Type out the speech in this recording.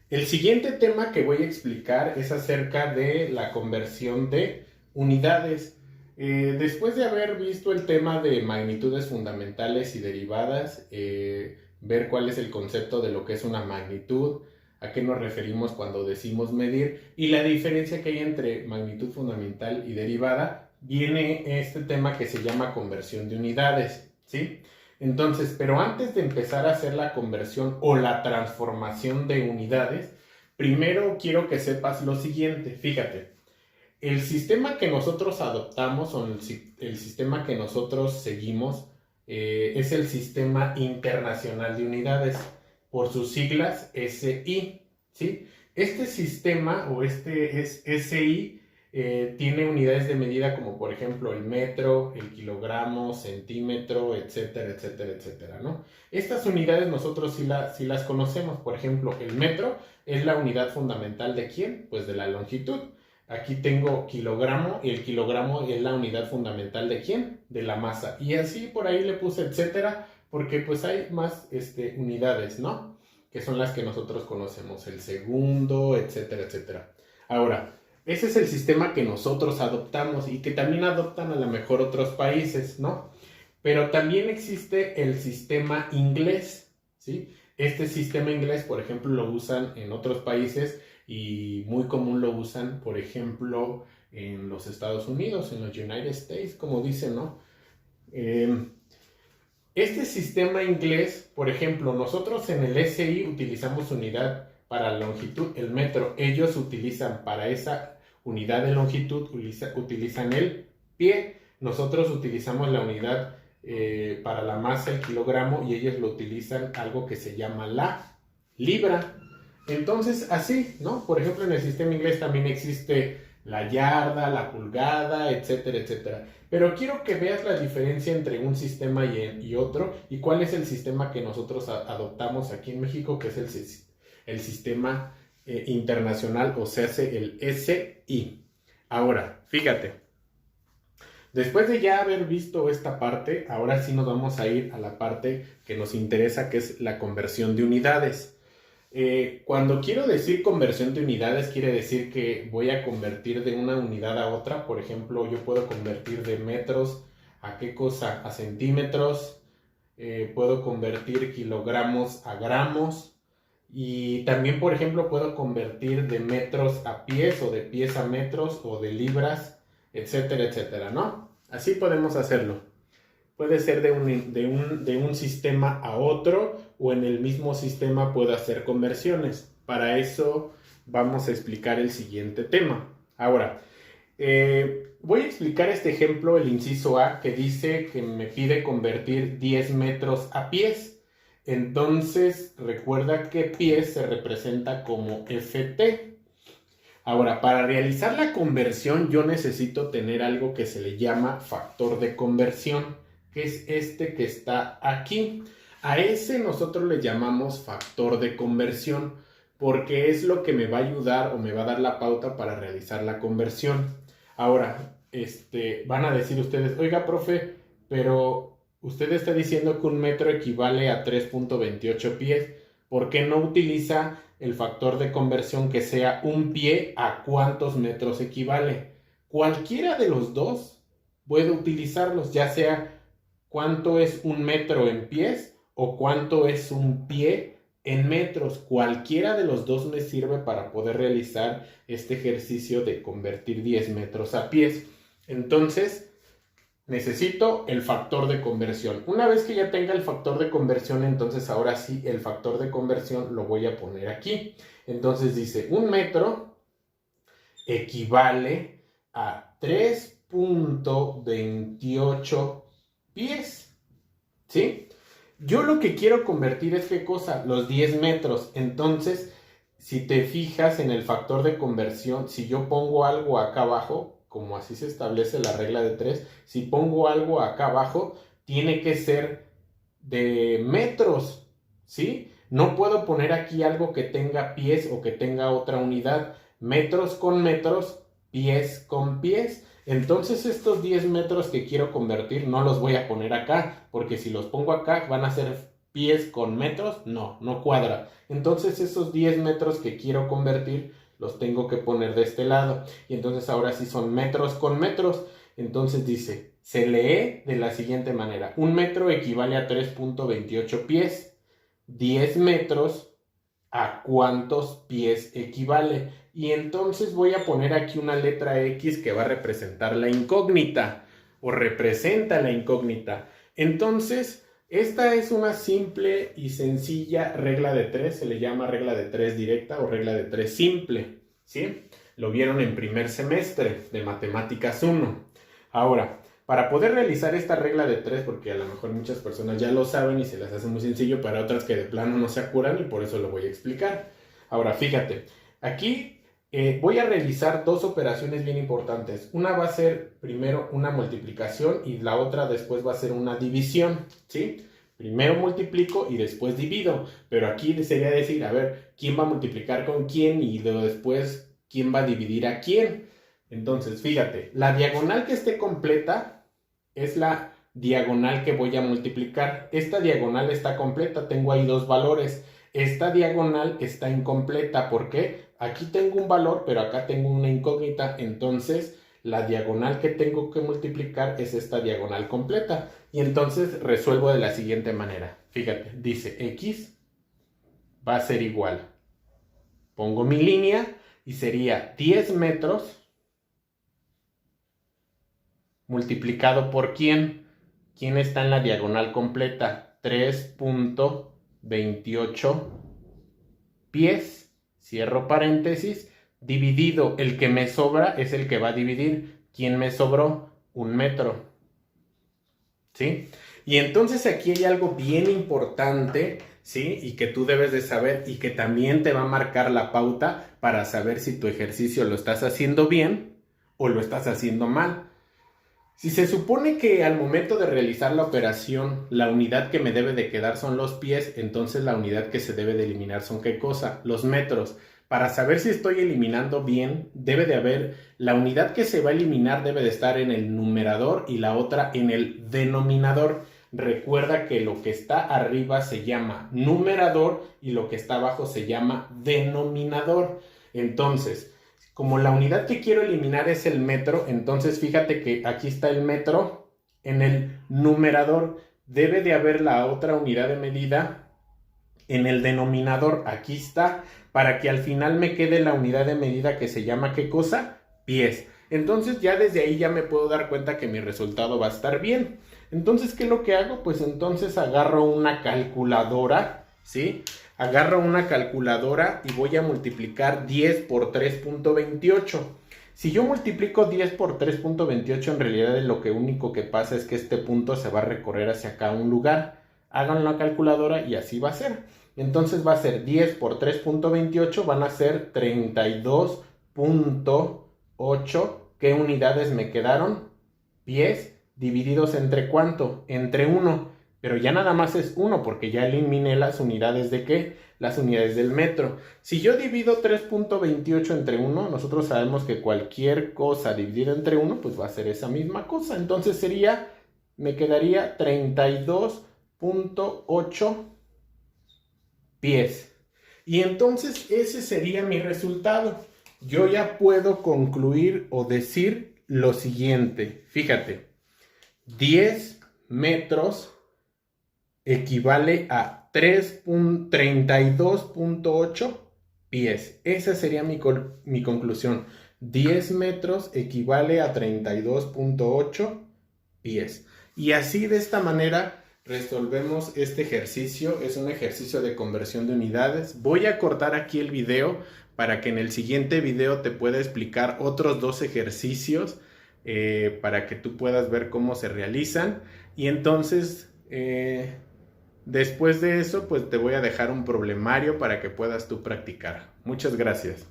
El siguiente tema que voy a explicar es acerca de la conversión de unidades. Después de haber visto el tema de magnitudes fundamentales y derivadas, ver cuál es el concepto de lo que es una magnitud, a qué nos referimos cuando decimos medir y la diferencia que hay entre magnitud fundamental y derivada, viene este tema que se llama conversión de unidades, ¿sí? Entonces, pero antes de empezar a hacer la conversión o la transformación de unidades, primero quiero que sepas lo siguiente. Fíjate, el sistema que nosotros adoptamos o el sistema que nosotros seguimos es el Sistema Internacional de Unidades, por sus siglas SI, ¿sí? Este sistema o este es SI tiene unidades de medida como por ejemplo el metro, el kilogramo, centímetro, etcétera, etcétera, etcétera, ¿no? Estas unidades nosotros sí las conocemos. Por ejemplo, el metro es la unidad fundamental ¿de quién? Pues de la longitud. Aquí tengo kilogramo y el kilogramo es la unidad fundamental ¿de quién? De la masa. Y así por ahí le puse etcétera porque pues hay más unidades, ¿no? Que son las que nosotros conocemos, el segundo, etcétera, etcétera. Ahora, ese es el sistema que nosotros adoptamos y que también adoptan a lo mejor otros países, ¿no? Pero también existe el sistema inglés, ¿sí? Este sistema inglés, por ejemplo, lo usan en otros países y muy común lo usan, por ejemplo, en los Estados Unidos, en los United States, como dicen, ¿no? Este sistema inglés, por ejemplo, nosotros en el SI utilizamos unidad para longitud, el metro. Ellos utilizan para esa unidad de longitud, utilizan el pie. Nosotros utilizamos la unidad para la masa, el kilogramo, y ellos lo utilizan algo que se llama la libra. Entonces, así, ¿no? Por ejemplo, en el sistema inglés también existe la yarda, la pulgada, etcétera, etcétera. Pero quiero que veas la diferencia entre un sistema y otro y cuál es el sistema que nosotros adoptamos aquí en México, que es el sistema internacional, o sea, el SI. Ahora, fíjate, después de ya haber visto esta parte, ahora sí nos vamos a ir a la parte que nos interesa, que es la conversión de unidades. Cuando quiero decir conversión de unidades, quiere decir que voy a convertir de una unidad a otra. Por ejemplo, yo puedo convertir de metros a qué cosa, a centímetros, puedo convertir kilogramos a gramos y también, por ejemplo, puedo convertir de metros a pies o de pies a metros o de libras, etcétera, etcétera, ¿no? Así podemos hacerlo. Puede ser de un sistema a otro o en el mismo sistema puedo hacer conversiones. Para eso vamos a explicar el siguiente tema. Ahora, voy a explicar este ejemplo, el inciso A, que dice que me pide convertir 10 metros a pies. Entonces, recuerda que pies se representa como FT. Ahora, para realizar la conversión yo necesito tener algo que se le llama factor de conversión, que es este que está aquí. A ese nosotros le llamamos factor de conversión, porque es lo que me va a ayudar o me va a dar la pauta para realizar la conversión. Ahora, van a decir ustedes, oiga, profe, pero usted está diciendo que un metro equivale a 3.28 pies. ¿Por qué no utiliza el factor de conversión que sea un pie a cuántos metros equivale? Cualquiera de los dos puede utilizarlos, ya sea cuánto es un metro en pies o cuánto es un pie en metros. Cualquiera de los dos me sirve para poder realizar este ejercicio de convertir 10 metros a pies. Entonces, necesito el factor de conversión. Una vez que ya tenga el factor de conversión, entonces ahora sí el factor de conversión lo voy a poner aquí. Entonces dice, un metro equivale a 3.28 pies. ¿Sí? Yo lo que quiero convertir es ¿qué cosa? Los 10 metros. Entonces, si te fijas en el factor de conversión, si yo pongo algo acá abajo, como así se establece la regla de 3, si pongo algo acá abajo, tiene que ser de metros, ¿sí? No puedo poner aquí algo que tenga pies o que tenga otra unidad. Metros con metros, pies con pies. Entonces estos 10 metros que quiero convertir no los voy a poner acá, porque si los pongo acá van a ser pies con metros, no cuadra. Entonces esos 10 metros que quiero convertir los tengo que poner de este lado. Y entonces ahora sí son metros con metros. Entonces dice, se lee de la siguiente manera. 1 metro equivale a 3.28 pies. 10 metros, ¿a cuántos pies equivale? Y entonces voy a poner aquí una letra X que va a representar la incógnita o representa la incógnita. Entonces, esta es una simple y sencilla regla de 3, se le llama regla de 3 directa o regla de 3 simple, ¿sí? Lo vieron en primer semestre de Matemáticas 1. Ahora, para poder realizar esta regla de 3, porque a lo mejor muchas personas ya lo saben y se les hace muy sencillo, para otras que de plano no se acuerdan y por eso lo voy a explicar. Ahora, fíjate, aquí voy a realizar dos operaciones bien importantes. Una va a ser primero una multiplicación y la otra después va a ser una división, ¿sí? Primero multiplico y después divido, pero aquí sería decir, a ver, ¿quién va a multiplicar con quién? Y luego después, ¿quién va a dividir a quién? Entonces, fíjate, la diagonal que esté completa es la diagonal que voy a multiplicar. Esta diagonal está completa, tengo ahí dos valores. Esta diagonal está incompleta, ¿por qué? Aquí tengo un valor, pero acá tengo una incógnita, entonces la diagonal que tengo que multiplicar es esta diagonal completa. Y entonces resuelvo de la siguiente manera. Fíjate, dice X va a ser igual. Pongo mi línea y sería 10 metros multiplicado por ¿quién? ¿Quién está en la diagonal completa? 3.28 pies. Cierro paréntesis, dividido, el que me sobra es el que va a dividir. ¿Quién me sobró? 1 metro. ¿Sí? Y entonces aquí hay algo bien importante, ¿sí? Y que tú debes de saber y que también te va a marcar la pauta para saber si tu ejercicio lo estás haciendo bien o lo estás haciendo mal. Si se supone que al momento de realizar la operación la unidad que me debe de quedar son los pies, entonces la unidad que se debe de eliminar son ¿qué cosa? Los metros. Para saber si estoy eliminando bien, debe de haber, la unidad que se va a eliminar debe de estar en el numerador y la otra en el denominador. Recuerda que lo que está arriba se llama numerador y lo que está abajo se llama denominador. Entonces, como la unidad que quiero eliminar es el metro, entonces fíjate que aquí está el metro en el numerador. Debe de haber la otra unidad de medida en el denominador. Aquí está, para que al final me quede la unidad de medida que se llama ¿qué cosa? Pies. Entonces ya desde ahí ya me puedo dar cuenta que mi resultado va a estar bien. Entonces, ¿qué es lo que hago? Pues entonces agarro una calculadora, ¿sí? Agarro una calculadora y voy a multiplicar 10 por 3.28. Si yo multiplico 10 por 3.28, en realidad lo único que pasa es que este punto se va a recorrer hacia acá a un lugar. Hagan la calculadora y así va a ser. Entonces va a ser 10 por 3.28, van a ser 32.8. ¿Qué unidades me quedaron? Pies divididos entre ¿cuánto? Entre 1. Pero ya nada más es 1 porque ya eliminé las unidades de ¿qué? Las unidades del metro. Si yo divido 3.28 entre 1, nosotros sabemos que cualquier cosa dividida entre 1, pues va a ser esa misma cosa. Entonces me quedaría 32.8 pies. Y entonces ese sería mi resultado. Yo ya puedo concluir o decir lo siguiente. Fíjate, 10 metros equivale a 32.8 pies. Esa sería mi conclusión. 10 metros equivale a 32.8 pies. Y así de esta manera resolvemos este ejercicio. Es un ejercicio de conversión de unidades. Voy a cortar aquí el video para que en el siguiente video te pueda explicar otros dos ejercicios para que tú puedas ver cómo se realizan. Y entonces después de eso, pues te voy a dejar un problemario para que puedas tú practicar. Muchas gracias.